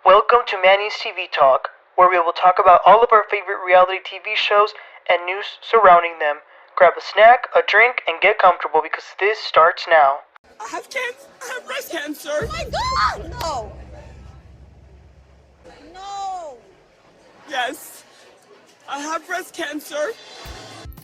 Welcome to Manny's TV Talk, where we will talk about all of our favorite reality TV shows and news surrounding them. Grab a snack, a drink, and get comfortable because this starts now. I have breast cancer. Oh my God! No. No. Yes, I have breast cancer.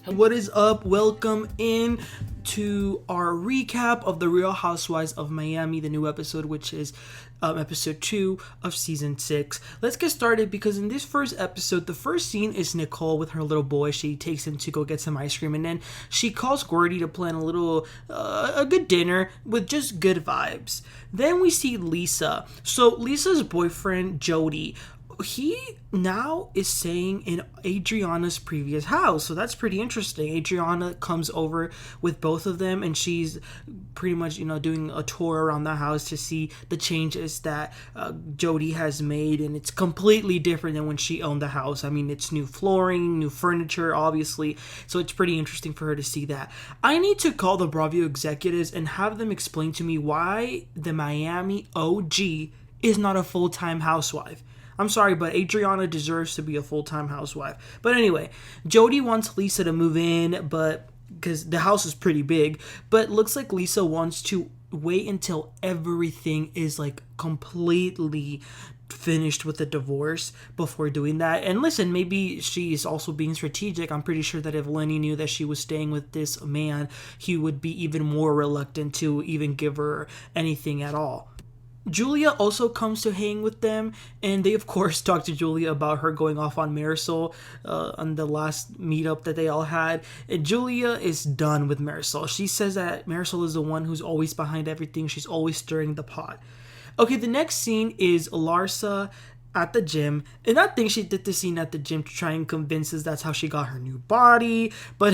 What is up? Welcome in to our recap of the Real Housewives of Miami, the new episode, which is episode 2 of season 6. Let's get started because in this first episode, the first scene is Nicole with her little boy. She takes him to go get some ice cream, and then she calls Guerdy to plan a good dinner with just good vibes. Then we see Lisa. So Lisa's boyfriend, Jodi, he now is staying in Adriana's previous house. So that's pretty interesting. Adriana comes over with both of them, and she's pretty much, doing a tour around the house to see the changes that Jodi has made. And it's completely different than when she owned the house. I mean, it's new flooring, new furniture, obviously. So it's pretty interesting for her to see that. I need to call the Bravo executives and have them explain to me why the Miami OG is not a full-time housewife. I'm sorry, but Adriana deserves to be a full-time housewife. But anyway, Jodi wants Lisa to move in, but because the house is pretty big, but looks like Lisa wants to wait until everything is like completely finished with the divorce before doing that. And listen, maybe she is also being strategic. I'm pretty sure that if Lenny knew that she was staying with this man, he would be even more reluctant to even give her anything at all. Julia also comes to hang with them, and they of course talk to Julia about her going off on Marysol on the last meetup that they all had. And Julia is done with Marysol. She says that Marysol is the one who's always behind everything. She's always stirring the pot. Okay, the next scene is Larsa at the gym, and I think she did the scene at the gym to try and convince us that's how she got her new body. But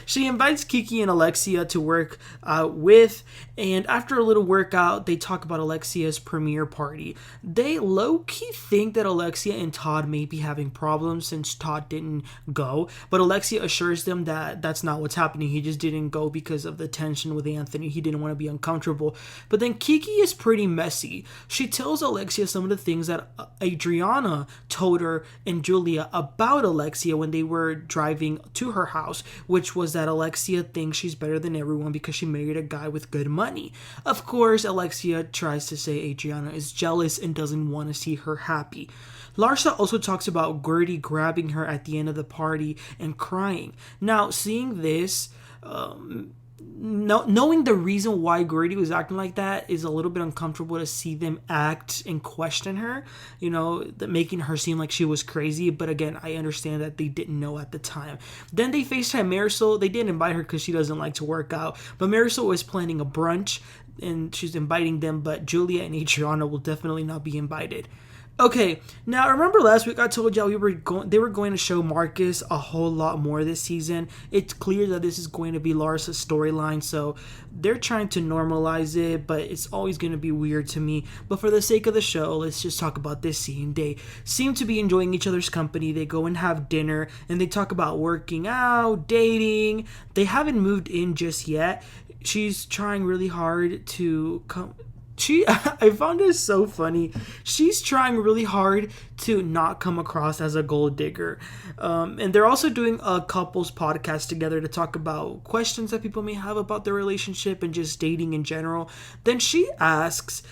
she invites Kiki and Alexia to work out with, and after a little workout they talk about Alexia's premiere party. They low-key think that Alexia and Todd may be having problems since Todd didn't go, but Alexia assures them that that's not what's happening. He just didn't go because of the tension with Anthony. He didn't want to be uncomfortable. But then Kiki is pretty messy. She tells Alexia some of the things that Adriana told her and Julia about Alexia when they were driving to her house, which was that Alexia thinks she's better than everyone because she married a guy with good money. Of course, Alexia tries to say Adriana is jealous and doesn't want to see her happy. Larsa also talks about Guerdy grabbing her at the end of the party and crying. Now, seeing this, knowing the reason why Guerdy was acting like that is a little bit uncomfortable to see them act and question her, making her seem like she was crazy. But again, I understand that they didn't know at the time. Then they FaceTime Marysol. They didn't invite her because she doesn't like to work out, but Marysol was planning a brunch and she's inviting them, but Julia and Adriana will definitely not be invited. Okay, now remember last week I told y'all they were going to show Marcus a whole lot more this season. It's clear that this is going to be Larsa's storyline, so they're trying to normalize it, but it's always going to be weird to me. But for the sake of the show, let's just talk about this scene. They seem to be enjoying each other's company. They go and have dinner, and they talk about working out, dating. They haven't moved in just yet. She's trying really hard to I found it so funny. She's trying really hard to not come across as a gold digger. And they're also doing a couples podcast together to talk about questions that people may have about their relationship and just dating in general. Then she asks,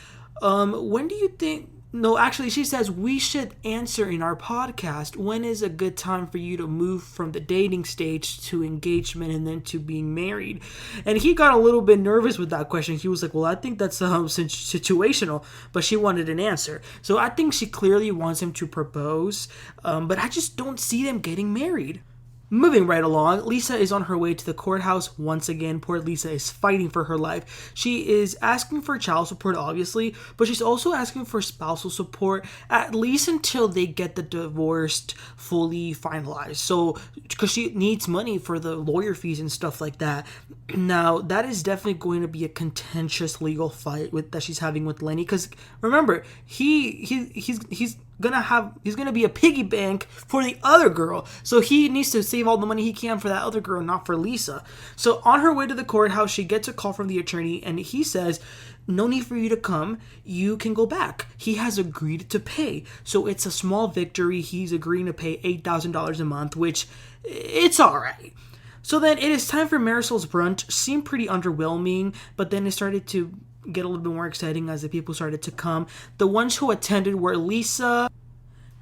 when do you think... No, actually, she says we should answer in our podcast. When is a good time for you to move from the dating stage to engagement and then to being married? And he got a little bit nervous with that question. He was like, well, I think that's situational, but she wanted an answer. So I think she clearly wants him to propose, but I just don't see them getting married. Moving right along, Lisa is on her way to the courthouse once again. Poor Lisa is fighting for her life. She is asking for child support, obviously, but she's also asking for spousal support, at least until they get the divorce fully finalized. So, because she needs money for the lawyer fees and stuff like that. Now, that is definitely going to be a contentious legal fight that she's having with Lenny. Because remember, he's gonna be a piggy bank for the other girl, so he needs to save all the money he can for that other girl, not for Lisa. So on her way to the courthouse, she gets a call from the attorney, and he says no need for you to come. You can go back. He has agreed to pay. So it's a small victory. He's agreeing to pay $8,000 a month, which it's all right. So then it is time for Marysol's brunch. Seemed pretty underwhelming, but then it started to get a little bit more exciting as the people started to come. The ones who attended were Lisa,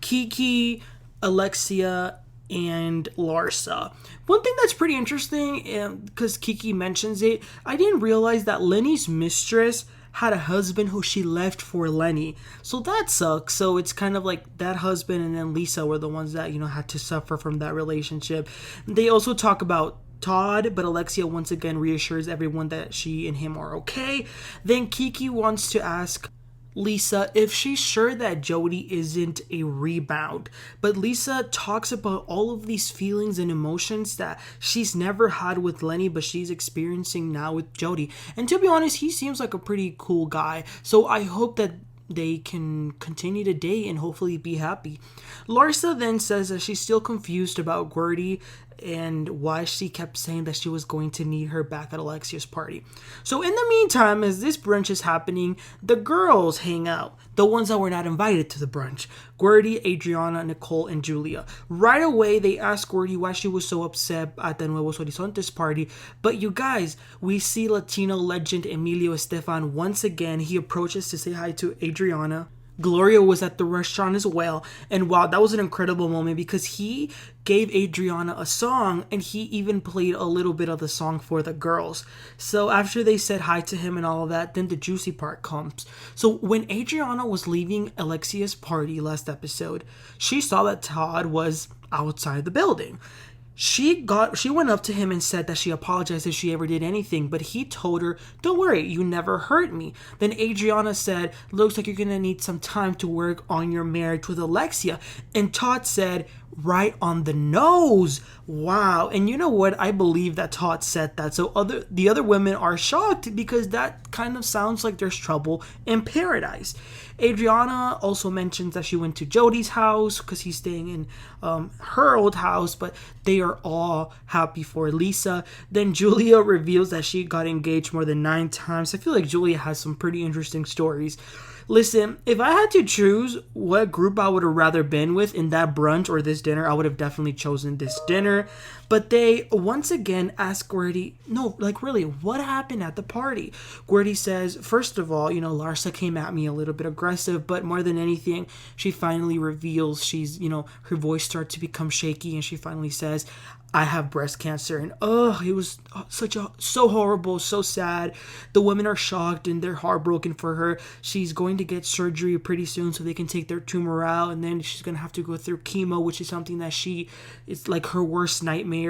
Kiki, Alexia, and Larsa. One thing that's pretty interesting, because Kiki mentions it, I didn't realize that Lenny's mistress had a husband who she left for Lenny. So that sucks. So it's kind of like that husband and then Lisa were the ones that, had to suffer from that relationship. They also talk about Todd, but Alexia once again reassures everyone that she and him are okay. Then Kiki wants to ask Lisa if she's sure that Jodi isn't a rebound. But Lisa talks about all of these feelings and emotions that she's never had with Lenny, but she's experiencing now with Jodi. And to be honest, he seems like a pretty cool guy. So I hope that they can continue to date and hopefully be happy. Larsa then says that she's still confused about Guerdy and why she kept saying that she was going to need her back at Alexia's party. So in the meantime, as this brunch is happening, the girls hang out. The ones that were not invited to the brunch. Guerdy, Adriana, Nicole, and Julia. Right away, they ask Guerdy why she was so upset at the Nuevos Horizontes party. But you guys, we see Latino legend Emilio Estefan once again. He approaches to say hi to Adriana. Gloria was at the restaurant as well, and wow, that was an incredible moment because he gave Adriana a song and he even played a little bit of the song for the girls. So after they said hi to him and all of that, then the juicy part comes. So when Adriana was leaving Alexia's party last episode, she saw that Todd was outside the building. She went up to him and said that she apologized if she ever did anything, but he told her, "Don't worry, you never hurt me." Then Adriana said, "Looks like you're gonna need some time to work on your marriage with Alexia." And Todd said, "Right on the nose." Wow. And you know what? I believe that Todd said that. So the other women are shocked because that kind of sounds like there's trouble in paradise. Adriana also mentions that she went to Jodi's house because he's staying in her old house, but they are all happy for Lisa. Then Julia reveals that she got engaged more than 9 times. I feel like Julia has some pretty interesting stories. Listen, if I had to choose what group I would have rather been with in that brunch or this dinner, I would have definitely chosen this dinner. But they once again ask Guerdy, no, like really, what happened at the party? Guerdy says, first of all, Larsa came at me a little bit aggressive, but more than anything, she finally reveals her voice starts to become shaky and she finally says, "I have breast cancer." And it was so horrible, so sad. The women are shocked and they're heartbroken for her. She's going to get surgery pretty soon so they can take their tumor out, and then she's going to have to go through chemo, which is something that it's like her worst nightmare.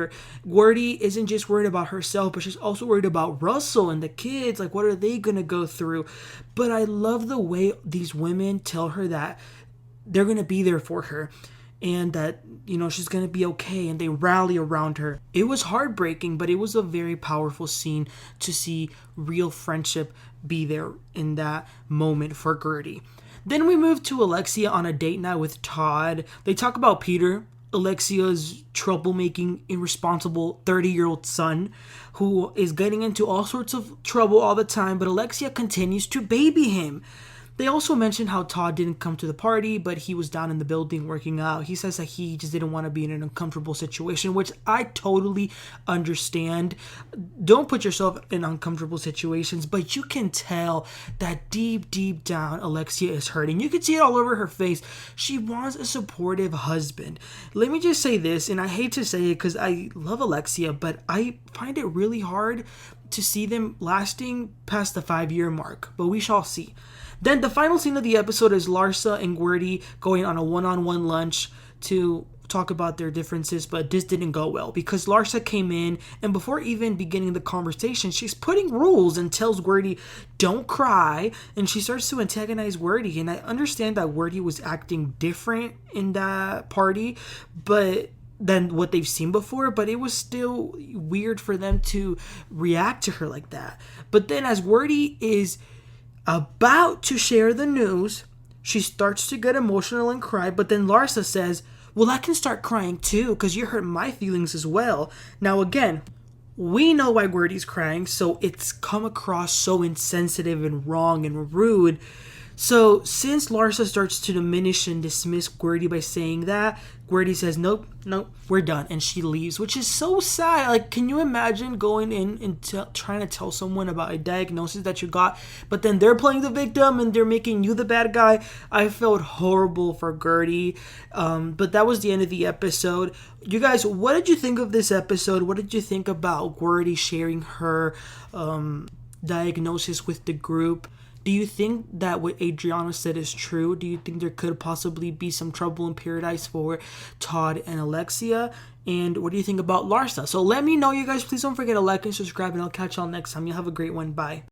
Guerdy isn't just worried about herself, but she's also worried about Russell and the kids. Like, what are they going to go through? But I love the way these women tell her that they're going to be there for her and that, she's going to be okay, and they rally around her. It was heartbreaking, but it was a very powerful scene to see real friendship be there in that moment for Guerdy. Then we move to Alexia on a date night with Todd. They talk about Peter, Alexia's troublemaking, irresponsible 30-year-old son who is getting into all sorts of trouble all the time, but Alexia continues to baby him. They also mentioned how Todd didn't come to the party, but he was down in the building working out. He says that he just didn't want to be in an uncomfortable situation, which I totally understand. Don't put yourself in uncomfortable situations, but you can tell that deep, deep down, Alexia is hurting. You can see it all over her face. She wants a supportive husband. Let me just say this, and I hate to say it because I love Alexia, but I find it really hard to see them lasting past the 5-year mark, but we shall see. Then the final scene of the episode is Larsa and Guerdy going on a one-on-one lunch to talk about their differences, but this didn't go well because Larsa came in, and before even beginning the conversation, she's putting rules and tells Guerdy, "Don't cry," and she starts to antagonize Guerdy. And I understand that Guerdy was acting different in that party, than what they've seen before, but it was still weird for them to react to her like that. But then as Guerdy is about to share the news, she starts to get emotional and cry, but then Larsa says, "Well, I can start crying too because you hurt my feelings as well." Now again, we know why Guerdy's crying, so it's come across so insensitive and wrong and rude. So since Larsa starts to diminish and dismiss Guerdy by saying that, Guerdy says, nope, we're done. And she leaves, which is so sad. Like, can you imagine going in and trying to tell someone about a diagnosis that you got, but then they're playing the victim and they're making you the bad guy? I felt horrible for Guerdy. But that was the end of the episode. You guys, what did you think of this episode? What did you think about Guerdy sharing her diagnosis with the group? Do you think that what Adriana said is true? Do you think there could possibly be some trouble in paradise for Todd and Alexia? And what do you think about Larsa? So let me know, you guys. Please don't forget to like and subscribe, and I'll catch y'all next time. You'll have a great one. Bye.